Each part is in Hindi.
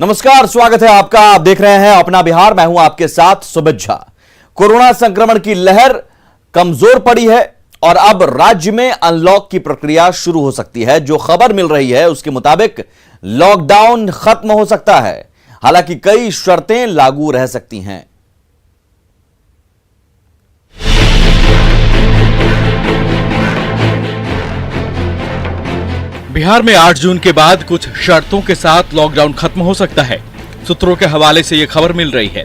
नमस्कार, स्वागत है आपका। आप देख रहे हैं अपना बिहार। मैं हूं आपके साथ सुमित झा। कोरोना संक्रमण की लहर कमजोर पड़ी है और अब राज्य में अनलॉक की प्रक्रिया शुरू हो सकती है। जो खबर मिल रही है उसके मुताबिक लॉकडाउन खत्म हो सकता है, हालांकि कई शर्तें लागू रह सकती हैं। बिहार में 8 जून के बाद कुछ शर्तों के साथ लॉकडाउन खत्म हो सकता है। सूत्रों के हवाले से यह खबर मिल रही है।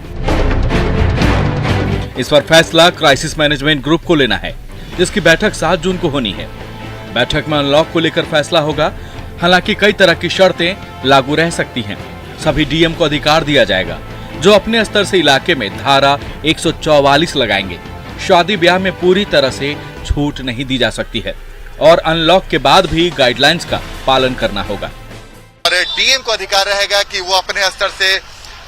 इस पर फैसला क्राइसिस मैनेजमेंट ग्रुप को लेना है, जिसकी बैठक 7 जून को होनी है। बैठक में अनलॉक को लेकर फैसला होगा। हालांकि कई तरह की शर्तें लागू रह सकती हैं। सभी डीएम को अधिकार दिया जाएगा जो अपने स्तर से इलाके में धारा 144 लगाएंगे। शादी ब्याह में पूरी तरह से छूट नहीं दी जा सकती है और अनलॉक के बाद भी गाइडलाइंस का पालन करना होगा। और डीएम को अधिकार रहेगा कि वो अपने स्तर से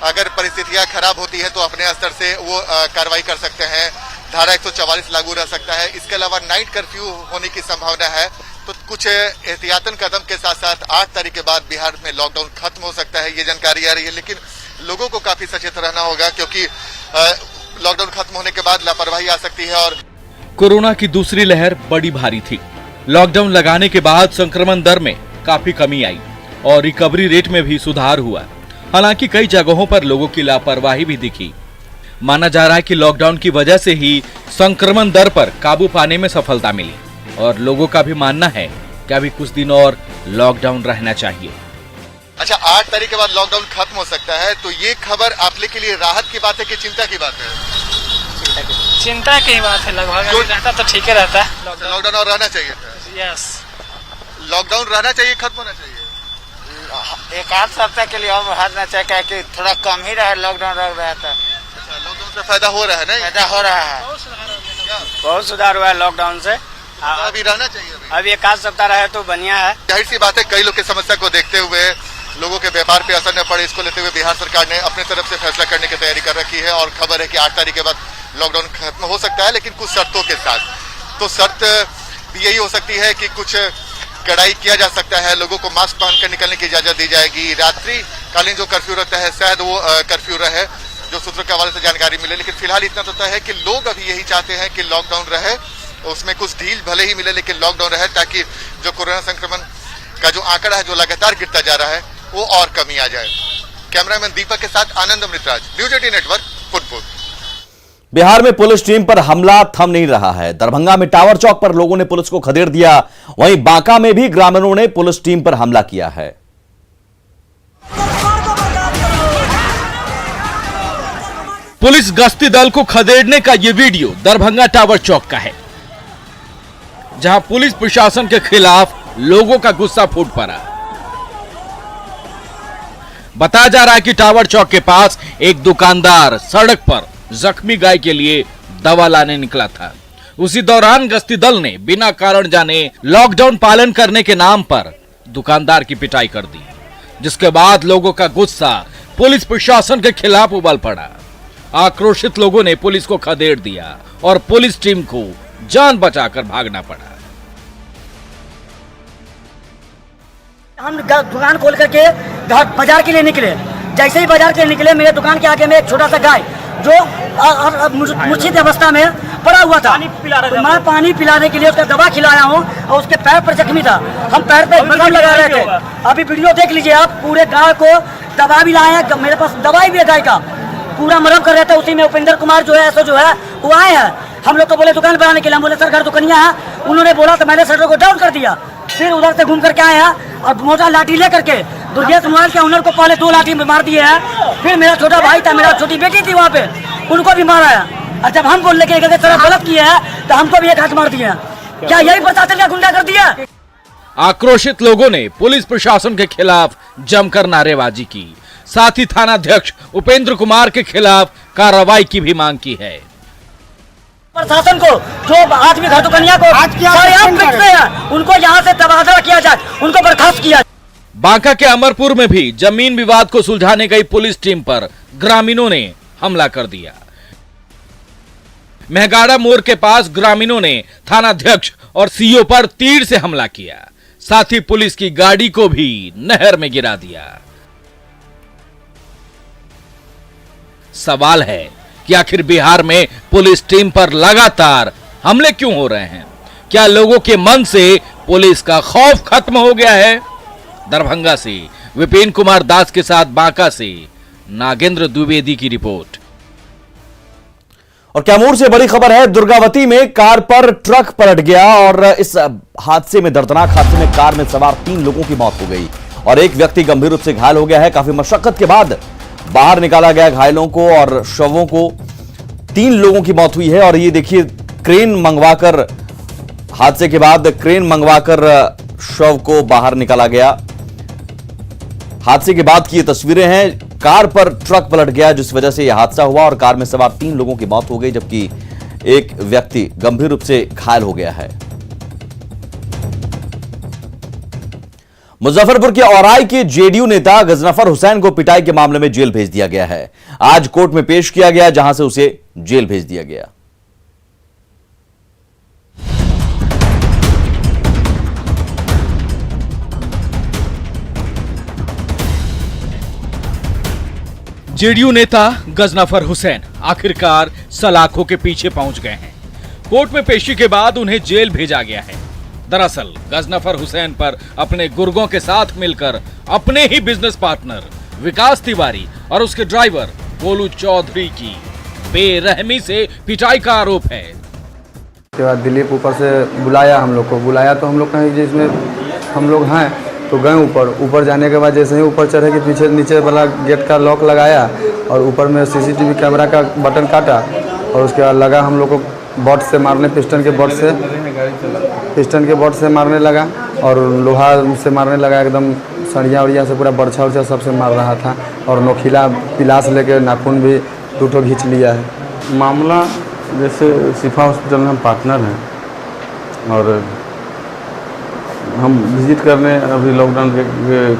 अगर परिस्थितियां खराब होती है तो अपने स्तर से वो कार्रवाई कर सकते हैं। धारा 144 लागू रह सकता है। इसके अलावा नाइट कर्फ्यू होने की संभावना है। तो कुछ एहतियातन कदम के साथ साथ 8 तारीख के बाद बिहार में लॉकडाउन खत्म हो सकता है, ये जानकारी आ रही है। लेकिन लोगों को काफी सचेत रहना होगा क्योंकि लॉकडाउन खत्म होने के बाद लापरवाही आ सकती है। और कोरोना की दूसरी लहर बड़ी भारी थी। लॉकडाउन लगाने के बाद संक्रमण दर में काफी कमी आई और रिकवरी रेट में भी सुधार हुआ। हालांकि कई जगहों पर लोगों की लापरवाही भी दिखी। माना जा रहा है कि लॉकडाउन की वजह से ही संक्रमण दर पर काबू पाने में सफलता मिली और लोगों का भी मानना है कि अभी कुछ दिन और लॉकडाउन रहना चाहिए। अच्छा, 8 तारीख के बाद लॉकडाउन खत्म हो सकता है, तो ये खबर आप लोग के लिए राहत की बात है कि चिंता की बात है? चिंता की बात है। लगभग रहता तो ठीक ही रहता है। लॉकडाउन और रहना चाहिए था। यस, लॉकडाउन रहना चाहिए, खत्म होना चाहिए। एक आध सप्ताह के लिए और बढ़ाना चाहिए, क्या कि थोड़ा कम ही रहे। लॉकडाउन रह रहा था। अच्छा, लॉकडाउन से फायदा हो रहा है ना? फायदा हो रहा है, बहुत सुधार हुआ है लॉकडाउन से। अभी रहना चाहिए। अभी एक आध सप्ताह रहे तो बढ़िया है। जाहिर सी बात है, कई लोग की समस्या को देखते हुए, लोगों के व्यापार पे असर न पड़े, इसको लेते हुए बिहार सरकार ने अपने तरफ से फैसला करने की तैयारी कर रखी है। और खबर है कि 8 तारीख के बाद लॉकडाउन खत्म हो सकता है, लेकिन कुछ शर्तों के साथ। तो शर्त यही हो सकती है कि कुछ कड़ाई किया जा सकता है। लोगों को मास्क पहनकर निकलने की इजाजत दी जाएगी। रात्रि कालीन जो कर्फ्यू रहता है शायद वो कर्फ्यू रहे, जो सूत्रों के हवाले से जानकारी मिले। लेकिन फिलहाल इतना तो तय है कि लोग अभी यही चाहते हैं कि लॉकडाउन रहे, उसमें कुछ ढील भले ही मिले लेकिन लॉकडाउन रहे, ताकि जो कोरोना संक्रमण का जो आंकड़ा है जो लगातार गिरता जा रहा है वो और कमी आ जाए। कैमरामैन दीपक के साथ Anand Amritraj, news 18 network, football. Bihar में पुलिस टीम पर हमला थम नहीं रहा है। दरभंगा में टावर चौक पर लोगों ने पुलिस को खदेड़ दिया। वहीं बांका में भी ग्रामीणों ने पुलिस टीम पर हमला किया है। पुलिस गश्ती दल को खदेड़ने का ये वीडियो दरभंगा टावर चौक का है, जहां पुलिस प्रशासन के खिलाफ लोगों का गुस्सा फूट पड़ा। बताया जा रहा है कि टावर चौक के पास एक दुकानदार सड़क पर जख्मी गाय के लिए दवा लाने निकला था। उसी दौरान गश्ती दल ने बिना कारण जाने लॉकडाउन पालन करने के नाम पर दुकानदार की पिटाई कर दी, जिसके बाद लोगों का गुस्सा पुलिस प्रशासन के खिलाफ उबल पड़ा। आक्रोशित लोगों ने पुलिस को खदेड़ दिया और पुलिस टीम को जान बचाकर भागना पड़ा। हम दुकान खोल करके घर बाजार के लिए निकले। जैसे ही बाजार के लिए निकले, मेरे दुकान के आगे में एक छोटा सा गाय जो मूर्छित अवस्था में पड़ा हुआ था, तो मैं पानी पिलाने के लिए उसका दवा खिलाया हूँ और उसके पैर पर जख्मी था। हम पैर पे मलहम लगा रहे थे। अभी वीडियो देख लीजिए आप। पूरे गाय को दवा भी लाए हैं, मेरे पास दवाई भी है गाय का, पूरा मलहम कर रहे थे। उसी में उपेंद्र कुमार जो है जो है वो आए हैं। हम लोग तो बोले दुकान बनाने के लिए, हम बोले सर घर दुकनिया है। उन्होंने बोला तो मैंने शटर को डाउन कर दिया। फिर उधर से घूम करके आए हैं और मोटा लाठी ले करके दुर्गेश मोबाइल के ओनर को पहले 2 लाठी मार दिए हैं। फिर मेरा छोटा भाई था, मेरा छोटी बेटी थी वहाँ पे, उनको भी मारा है। और जब हम बोलने के तरह गलत किए हैं तो हमको भी एक हाथ मार दिए हैं। क्या यही प्रशासन का गुंडा कर दिया? आक्रोशित लोगों ने पुलिस प्रशासन के खिलाफ जमकर नारेबाजी की। साथ ही थानाध्यक्ष उपेंद्र कुमार के खिलाफ कार्रवाई की भी मांग की है। प्रशासन को जो आदमी घर दुकनिया को उनको यहाँ से तबादला किया जाए, उनको बर्खास्त किया जाए। बांका के अमरपुर में भी जमीन विवाद को सुलझाने गई पुलिस टीम पर ग्रामीणों ने हमला कर दिया। मेहगाड़ा मोड़ के पास ग्रामीणों ने थानाध्यक्ष और सीओ पर तीर से हमला किया। साथ ही पुलिस की गाड़ी को भी नहर में गिरा दिया। सवाल है कि आखिर बिहार में पुलिस टीम पर लगातार हमले क्यों हो रहे हैं? क्या लोगों के मन से पुलिस का खौफ खत्म हो गया है? दरभंगा से विपिन कुमार दास के साथ बांका से नागेंद्र द्विवेदी की रिपोर्ट। और कैमूर से बड़ी खबर है, दुर्गावती में कार पर ट्रक पलट गया और इस हादसे में, दर्दनाक हादसे में कार में सवार 3 लोगों की मौत हो गई और एक व्यक्ति गंभीर रूप से घायल हो गया है। काफी मशक्कत के बाद बाहर निकाला गया घायलों को और शवों को। 3 लोगों की मौत हुई है और ये देखिए, क्रेन मंगवाकर, हादसे के बाद क्रेन मंगवाकर शव को बाहर निकाला गया। हादसे के बाद की ये तस्वीरें हैं। कार पर ट्रक पलट गया जिस वजह से यह हादसा हुआ और कार में सवार 3 लोगों की मौत हो गई, जबकि एक व्यक्ति गंभीर रूप से घायल हो गया है। मुजफ्फरपुर के औराई के जेडीयू नेता गजनफर हुसैन को पिटाई के मामले में जेल भेज दिया गया है। आज कोर्ट में पेश किया गया, जहां से उसे जेल भेज दिया गया। जेडीयू नेता गजनफर हुसैन आखिरकार सलाखों के पीछे पहुंच गए हैं। कोर्ट में पेशी के बाद उन्हें जेल भेजा गया है। दरअसल गजनफर हुसैन पर अपने गुर्गों के साथ मिलकर अपने ही बिजनेस पार्टनर विकास तिवारी और उसके ड्राइवर गोलू चौधरी की बेरहमी से पिटाई का आरोप है। उसके बाद दिलीप ऊपर से बुलाया, हम लोग को बुलाया तो हम लोग कहीं जिसमें हम लोग हैं तो गए ऊपर जाने के बाद जैसे ही ऊपर चढ़े के पीछे नीचे वाला गेट का लॉक लगाया और ऊपर में सीसीटीवी कैमरा का बटन काटा और उसके बाद लगा हम लोग को बॉट से मारने, पिस्टन के बॉट से मारने लगा और लोहा से मारने लगा, एकदम सड़िया उड़िया से पूरा बर्छा उर्छा सबसे मार रहा था और नोखीला पिलास लेके नाखून भी 2 ठो खींच लिया है। मामला जैसे शिफा हॉस्पिटल में हम पार्टनर हैं और हम विजिट करने, अभी लॉकडाउन के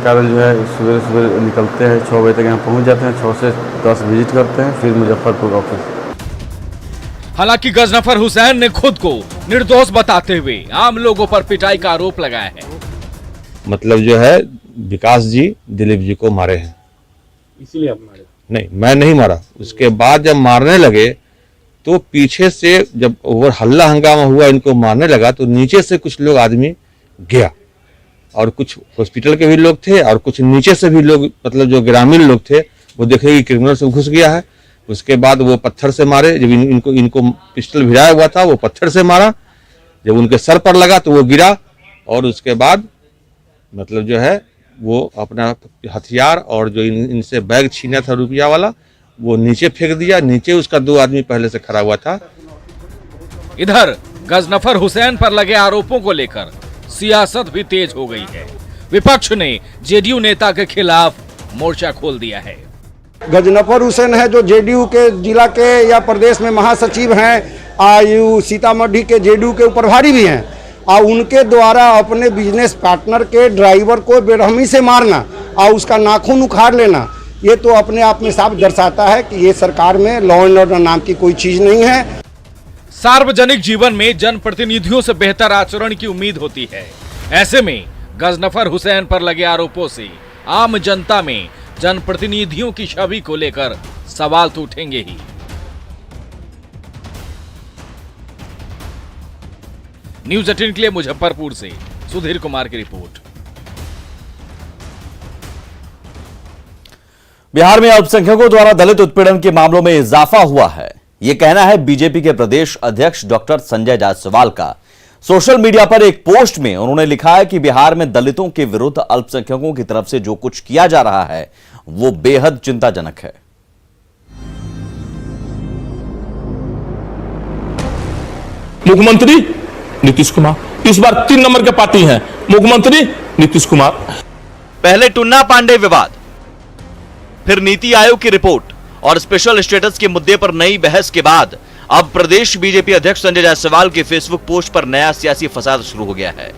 कारण जो है सुबह निकलते हैं, 6 बजे तक यहाँ पहुँच जाते हैं, 6 से 10 विजिट करते हैं, फिर मुजफ्फरपुर ऑफिस। हालांकि गजनफर हुसैन ने खुद को निर्दोष बताते हुए आम लोगों पर पिटाई का आरोप लगाया है। मतलब जो है विकास जी दिलीप जी को मारे हैं, इसीलिए आप मारे? नहीं, मैं नहीं मारा। उसके बाद जब मारने लगे तो पीछे से जब ओवर हल्ला हंगामा हुआ, इनको मारने लगा तो नीचे से कुछ लोग आदमी गया और कुछ हॉस्पिटल के भी लोग थे और कुछ नीचे से भी लोग, मतलब जो ग्रामीण लोग थे वो देखे कि क्रिमिनल से घुस गया है। उसके बाद वो पत्थर से मारे, जब इनको पिस्टल भिड़ाया हुआ था वो पत्थर से मारा, जब उनके सर पर लगा तो वो गिरा और उसके बाद मतलब जो है वो अपना हथियार और जो इनसे बैग छीना था रुपया वाला वो नीचे फेंक दिया। नीचे उसका 2 आदमी पहले से खड़ा हुआ था। इधर गजनफर हुसैन पर लगे आरोपों को लेकर सियासत भी तेज हो गई है। विपक्ष ने जेडीयू नेता के खिलाफ मोर्चा खोल दिया है। गजनफर हुसैन है जो जेडीयू के जिला के या प्रदेश में महासचिव हैं, सीतामढ़ी के जेडीयू के प्रभारी भी हैं, और उनके द्वारा अपने बिजनेस पार्टनर के ड्राइवर को बेरहमी से मारना और उसका नाखून उखाड़ लेना, ये तो अपने आप में साफ दर्शाता है कि ये सरकार में लॉ एंड ऑर्डर नाम की कोई चीज नहीं है। सार्वजनिक जीवन में जनप्रतिनिधियों से बेहतर आचरण की उम्मीद होती है। ऐसे में गजनफर हुसैन पर लगे आरोपों से आम जनता में जनप्रतिनिधियों की छवि को लेकर सवाल तो उठेंगे ही। न्यूज 18 के लिए मुजफ्फरपुर से सुधीर कुमार की रिपोर्ट। बिहार में अल्पसंख्यकों द्वारा दलित उत्पीड़न के मामलों में इजाफा हुआ है, यह कहना है बीजेपी के प्रदेश अध्यक्ष डॉक्टर संजय जायसवाल का। सोशल मीडिया पर एक पोस्ट में उन्होंने लिखा है कि बिहार में दलितों के विरुद्ध अल्पसंख्यकों की तरफ से जो कुछ किया जा रहा है वो बेहद चिंताजनक है। मुख्यमंत्री नीतीश कुमार, इस बार 3 नंबर के पार्टी हैं, मुख्यमंत्री नीतीश कुमार। पहले टुन्ना पांडे विवाद, फिर नीति आयोग की रिपोर्ट और स्पेशल स्टेटस के मुद्दे पर नई बहस के बाद अब प्रदेश बीजेपी अध्यक्ष संजय जायसवाल के फेसबुक पोस्ट पर नया सियासी फसाद शुरू हो गया है।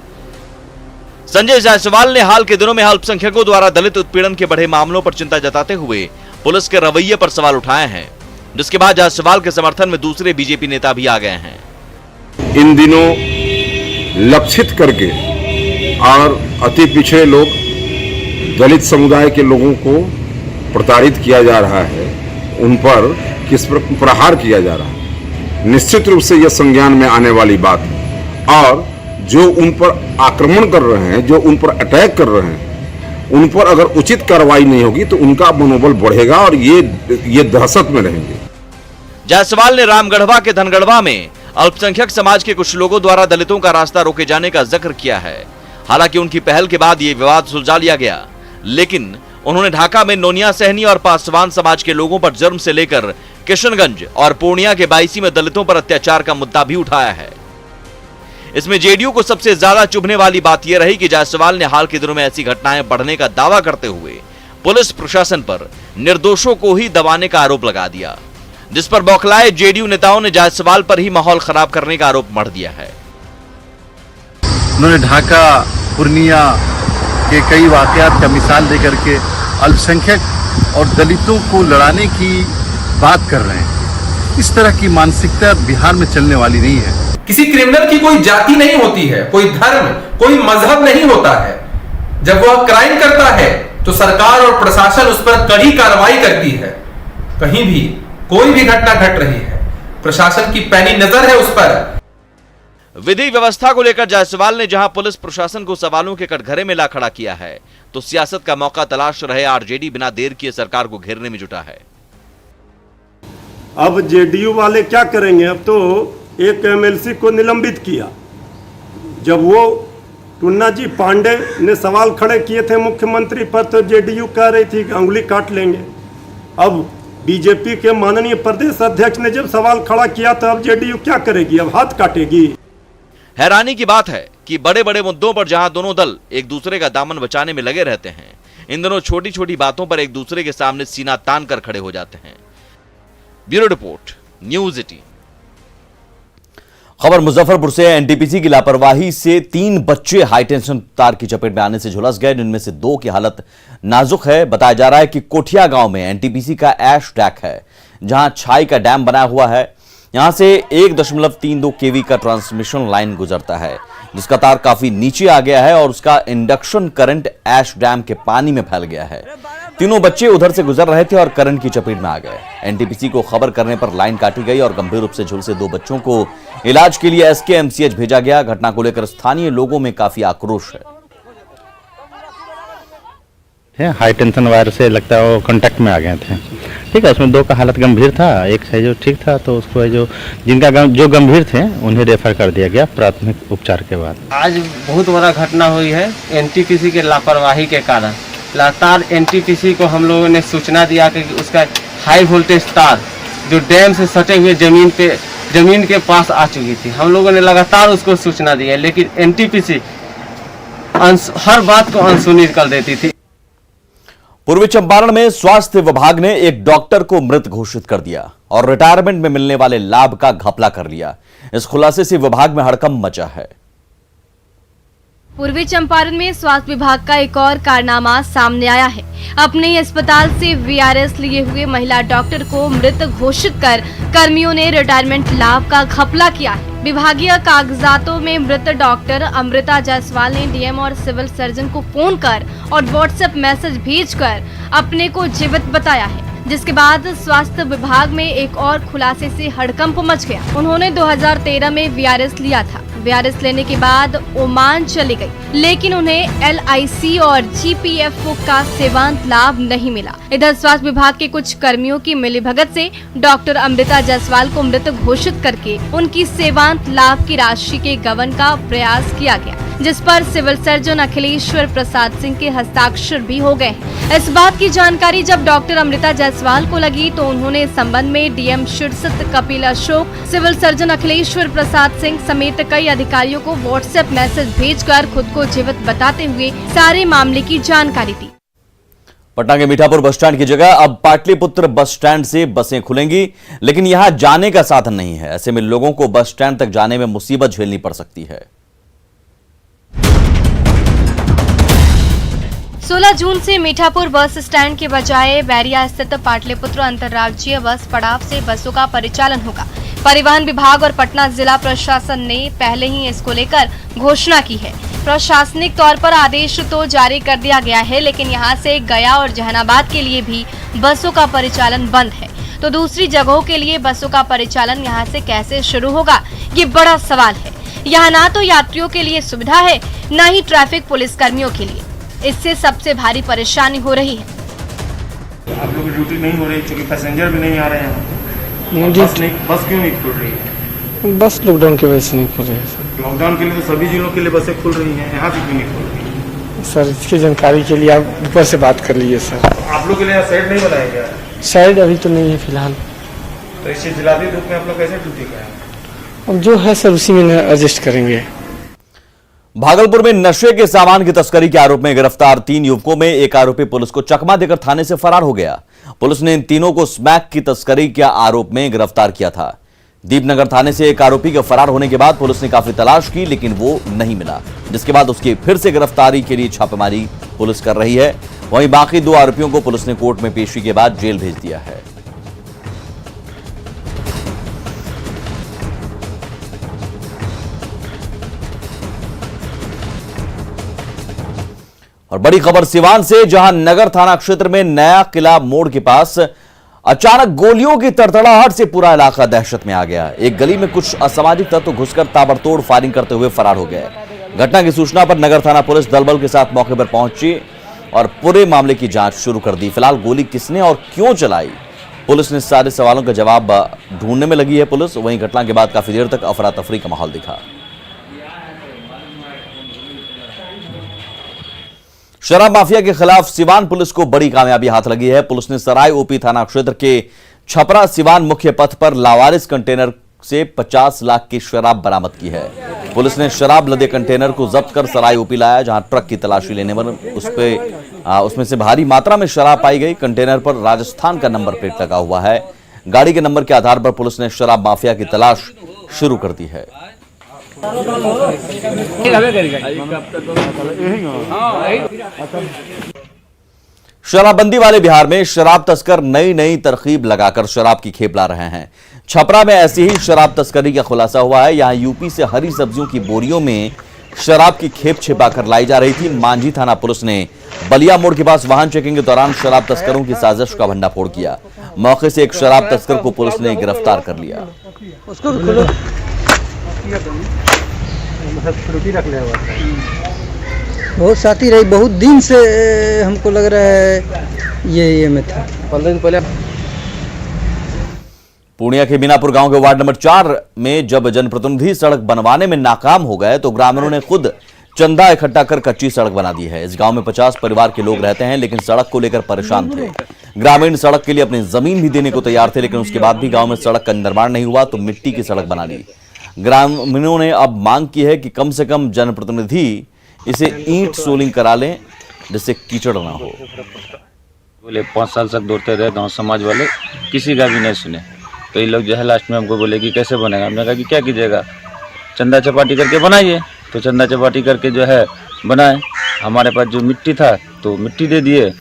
संजय जायसवाल ने हाल के दिनों में अल्पसंख्यकों द्वारा दलित उत्पीड़न के बढ़े मामलों पर चिंता जताते हुए पुलिस के रवैये पर सवाल उठाए हैं, जिसके बाद जायसवाल के समर्थन में दूसरे बीजेपी नेता भी आ गए हैं। इन दिनों लक्षित करके और अति पिछड़े लोग, दलित समुदाय के लोगों को प्रताड़ित किया जा रहा है उन पर किस प्रहार किया जा रहा है। निश्चित रूप से यह संज्ञान में आने वाली बात है और जो उन पर आक्रमण कर रहे हैं, जो उन पर अटैक कर रहे हैं, उन पर अगर उचित कार्रवाई नहीं होगी तो उनका मनोबल बढ़ेगा और ये दहशत में रहेंगे। जायसवाल ने रामगढ़वा के धनगढ़वा में अल्पसंख्यक समाज के कुछ लोगों द्वारा दलितों का रास्ता रोके जाने का जिक्र किया है। हालांकि उनकी पहल के बाद ये विवाद सुलझा लिया गया, लेकिन उन्होंने ढाका में नोनिया सहनी और पासवान समाज के लोगों पर जुर्म से लेकर किशनगंज और पूर्णिया के बायसी में दलितों पर अत्याचार का मुद्दा भी उठाया है। इसमें जेडीयू को सबसे ज्यादा चुभने वाली बात यह रही कि जायसवाल ने हाल के दिनों में ऐसी घटनाएं बढ़ने का दावा करते हुए पुलिस प्रशासन पर निर्दोषों को ही दबाने का आरोप लगा दिया, जिस पर बौखलाए जेडीयू नेताओं ने जायसवाल पर ही माहौल खराब करने का आरोप मढ़ दिया है। उन्होंने ढाका पूर्णिया के कई वाकयात का मिसाल देकर के अल्पसंख्यक और दलितों को लड़ाने की बात कर रहे हैं। इस तरह की मानसिकता बिहार में चलने वाली नहीं है। किसी क्रिमिनल की कोई जाति नहीं होती है, कोई धर्म, कोई मजहब नहीं होता है। जब वह क्राइम करता है तो सरकार और प्रशासन उस पर कड़ी कार्रवाई करती है। कहीं भी कोई भी घटना घट रही है, प्रशासन की पैनी नजर है उस पर। विधि व्यवस्था को लेकर जायसवाल ने जहां पुलिस प्रशासन को सवालों के कटघरे में ला खड़ा किया है, तो सियासत का मौका तलाश रहे आरजेडी बिना देर किए सरकार को घेरने में जुटा है। अब जेडीयू वाले क्या करेंगे? अब तो एक एमएलसी को निलंबित किया। जब वो टुन्ना जी पांडे ने सवाल खड़े किए थे मुख्यमंत्री पर, तो जेडीयू कह रही थी कि अंगुली काट लेंगे। अब बीजेपी के माननीय प्रदेश अध्यक्ष ने जब सवाल खड़ा किया तो अब जेडीयू क्या करेगी? अब हाथ काटेगी। हैरानी की बात है कि बड़े बड़े मुद्दों पर जहां दोनों दल एक दूसरे का दामन बचाने में लगे रहते हैं, इन दोनों छोटी छोटी बातों पर एक दूसरे के सामने सीना तान कर खड़े हो जाते हैं। Bureau report, news 18। खबर मुजफ्फरपुर से। एनटीपीसी की लापरवाही से 3 बच्चे हाईटेंशन तार की चपेट में आने से झुलस गए, जिनमें से 2 की हालत नाजुक है। बताया जा रहा है कि कोठिया गांव में एनटीपीसी का ऐश डैक है, जहां छाई का डैम बना हुआ है। यहां से 1.32 केवी का ट्रांसमिशन लाइन गुजरता है, जिसका तार काफी नीचे आ गया है और उसका इंडक्शन करंट ऐश डैम के पानी में फैल गया है। तीनों बच्चे उधर से गुजर रहे थे और करंट की चपेट में आ गए। एनटीपीसी को खबर करने पर लाइन काटी गई और गंभीर रूप से झुलसे 2 बच्चों को इलाज के लिए एसकेएमसीएच भेजा गया। घटना को लेकर स्थानीय लोगों में काफी आक्रोश है। हाई टेंशन वायर से लगता है वो कांटेक्ट में आ गए थे। ठीक है, उसमें 2 का हालत गंभीर था, एक है जो ठीक था, तो उसको जो जिनका जो गंभीर थे उन्हें रेफर कर दिया गया प्राथमिक उपचार के बाद। आज बहुत बड़ा घटना हुई है एनटीपीसी के लापरवाही के कारण। लगातार एनटीपीसी को हम लोगों ने सूचना दिया कि उसका हाई वोल्टेज तार जो डैम से सटे हुए जमीन के पास आ चुकी थी। हम लोगों ने लगातार उसको सूचना दी है, लेकिन एनटीपीसी हर बात को अनसुनी कर देती थी। पूर्वी चंपारण में स्वास्थ्य विभाग ने एक डॉक्टर को मृत घोषित कर दिया और रिटायरमेंट में मिलने वाले लाभ का घपला कर लिया। इस खुलासे से विभाग में हड़कंप मचा है। पूर्वी चंपारण में स्वास्थ्य विभाग का एक और कारनामा सामने आया है। अपने ही अस्पताल से वीआरएस लिए हुए महिला डॉक्टर को मृत घोषित कर कर्मियों ने रिटायरमेंट लाभ का घपला किया है। विभागीय कागजातों में मृत डॉक्टर अमृता जायसवाल ने डीएम और सिविल सर्जन को फोन कर और व्हाट्सएप मैसेज भेजकर अपने को जीवित बताया है, जिसके बाद स्वास्थ्य विभाग में एक और खुलासे से हड़कंप मच गया। उन्होंने 2013 में वीआरएस लिया था। वीआरएस लेने के बाद ओमान चली गई, लेकिन उन्हें एलआईसी और जीपीएफओ का सेवांत लाभ नहीं मिला। इधर स्वास्थ्य विभाग के कुछ कर्मियों की मिलीभगत से डॉक्टर अमृता जायसवाल को मृत घोषित करके उनकी सेवांत लाभ की राशि के गबन का प्रयास किया गया, जिस पर सिविल सर्जन अखिलेश्वर प्रसाद सिंह के हस्ताक्षर भी हो गए हैं। इस बात की जानकारी जब डॉक्टर अमृता जायसवाल को लगी तो उन्होंने इस संबंध में डीएम शीर्षत कपिल अशोक, सिविल सर्जन अखिलेश्वर प्रसाद सिंह समेत कई अधिकारियों को व्हाट्सएप मैसेज भेजकर खुद को जीवित बताते हुए सारे मामले की जानकारी दी। पटना के मीठापुर बस स्टैंड की जगह अब पाटलिपुत्र बस स्टैंड से बसें खुलेंगी, लेकिन यहां जाने का साधन नहीं है। ऐसे में लोगों को बस स्टैंड तक जाने में मुसीबत झेलनी पड़ सकती है। 16 जून से मीठापुर बस स्टैंड के बजाय बैरिया स्थित पाटलिपुत्र अंतर्राज्यीय बस पड़ाव से बसों का परिचालन होगा। परिवहन विभाग और पटना जिला प्रशासन ने पहले ही इसको लेकर घोषणा की है। प्रशासनिक तौर पर आदेश तो जारी कर दिया गया है, लेकिन यहां से गया और जहानाबाद के लिए भी बसों का परिचालन बंद है। तो दूसरी जगहों के लिए बसों का परिचालन यहाँ से कैसे शुरू होगा, ये बड़ा सवाल है। यहाँ ना तो यात्रियों के लिए सुविधा है, न ही ट्रैफिक पुलिस कर्मियों के लिए। इससे सबसे भारी परेशानी हो रही है। आप लोग की ड्यूटी नहीं हो रही क्योंकि पैसेंजर भी नहीं आ रहे हैं। बस क्यों नहीं खुल रही है? बस लॉकडाउन की वजह से नहीं खुल रही है। लॉकडाउन के लिए तो सभी जिलों के लिए बसें खुल रही हैं, यहाँ से क्यों नहीं खुल रही है? सर इसकी जानकारी के लिए आप ऊपर से बात कर लीजिए सर। आप लोग के लिए यहाँ साइड नहीं बनाया गया? साइड अभी तो नहीं है फिलहाल। तो इस जिलाधी धूप में आप लोग कैसे ड्यूटी करें? अब जो है सर उसी में एडजस्ट करेंगे। भागलपुर में नशे के सामान की तस्करी के आरोप में गिरफ्तार 3 युवकों में एक आरोपी पुलिस को चकमा देकर थाने से फरार हो गया। पुलिस ने इन तीनों को स्मैक की तस्करी के आरोप में गिरफ्तार किया था। दीपनगर थाने से एक आरोपी के फरार होने के बाद पुलिस ने काफी तलाश की, लेकिन वो नहीं मिला, जिसके बाद उसकी फिर से गिरफ्तारी के लिए छापेमारी पुलिस कर रही है। वहीं बाकी 2 आरोपियों को पुलिस ने कोर्ट में पेशी के बाद जेल भेज दिया है। और बड़ी खबर सिवान से, जहां नगर थाना क्षेत्र में नया किला मोड़ के पास अचानक गोलियों की तड़तड़ाहट से पूरा इलाका दहशत में आ गया। एक गली में कुछ असामाजिक तत्व घुसकर ताबड़तोड़ फायरिंग करते हुए फरार हो गए। घटना की सूचना पर नगर थाना पुलिस दलबल के साथ मौके पर पहुंची और पूरे मामले की जांच शुरू कर दी। फिलहाल गोली किसने और क्यों चलाई, पुलिस ने सारे सवालों का जवाब ढूंढने में लगी है पुलिस। वहीं घटना के बाद काफी देर तक अफरा तफरी का माहौल दिखा। शराब माफिया के खिलाफ सिवान पुलिस को बड़ी कामयाबी हाथ लगी है। पुलिस ने सराय ओपी थाना क्षेत्र के छपरा सिवान मुख्य पथ पर लावारिस कंटेनर से 50 लाख की शराब बरामद की है। पुलिस ने शराब लदे कंटेनर को जब्त कर सराय ओपी लाया, जहां ट्रक की तलाशी लेने पर उसमें से भारी मात्रा में शराब पाई गई। कंटेनर पर राजस्थान का नंबर प्लेट लगा हुआ है। गाड़ी के नंबर के आधार पर पुलिस ने शराब माफिया की तलाश शुरू कर दी है। शराबबंदी वाले बिहार में शराब तस्कर नई नई तरकीब लगाकर शराब की खेप ला रहे हैं। छपरा में ऐसी ही शराब तस्करी का खुलासा हुआ है। यहां यूपी से हरी सब्जियों की बोरियों में शराब की खेप छिपाकर लाई जा रही थी। मांझी थाना पुलिस ने बलिया मोड़ के पास वाहन चेकिंग के दौरान शराब तस्करों की साजिश का भंडाफोड़ किया। मौके से एक शराब तस्कर को पुलिस ने गिरफ्तार कर लिया। बहुत साथी रही, बहुत दिन से हमको लग रहा है ये में था। 15 दिन पहले पूर्णिया के मीनापुर गांव के वार्ड नंबर 4 में जब जनप्रतिनिधि सड़क बनवाने में नाकाम हो गए तो ग्रामीणों ने खुद चंदा इकट्ठा कर कच्ची सड़क बना दी है। इस गांव में 50 परिवार के लोग रहते हैं, लेकिन सड़क को लेकर परेशान थे। ग्रामीण सड़क के लिए अपनी जमीन भी देने को तैयार थे, लेकिन उसके बाद भी गांव में सड़क का निर्माण नहीं हुआ तो मिट्टी की सड़क बना ली। ग्रामीणों ने अब मांग की है कि कम से कम जनप्रतिनिधि इसे ईंट सोलिंग करा लें, जिससे कीचड़ ना हो। बोले 5 साल तक दौड़ते रहे गांव समाज वाले, किसी का भी नहीं सुने। तो ये लोग जो है लास्ट में हमको बोले कि कैसे बनेगा। हमने कहा कि क्या कीजिएगा, चंदा चपाटी करके बनाइए। तो चंदा चपाटी करके जो है बनाए। हमारे पास जो मिट्टी था तो मिट्टी दे दिए।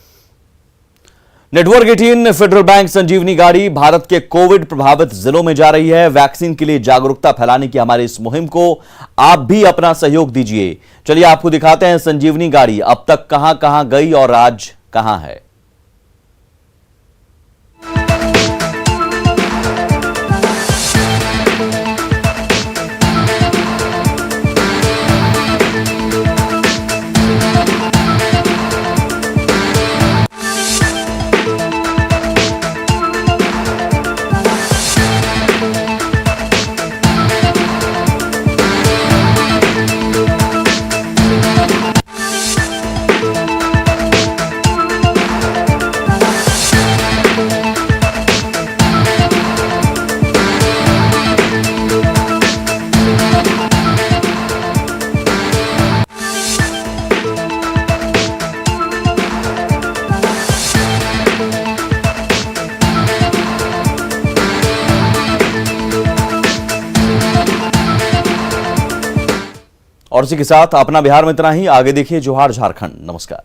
नेटवर्क 18 फेडरल बैंक संजीवनी गाड़ी भारत के कोविड प्रभावित जिलों में जा रही है। वैक्सीन के लिए जागरूकता फैलाने की हमारी इस मुहिम को आप भी अपना सहयोग दीजिए। चलिए आपको दिखाते हैं संजीवनी गाड़ी अब तक कहां गई और आज कहां है। और इसी के साथ अपना बिहार में इतना ही। आगे देखिए जोहार झारखंड। नमस्कार।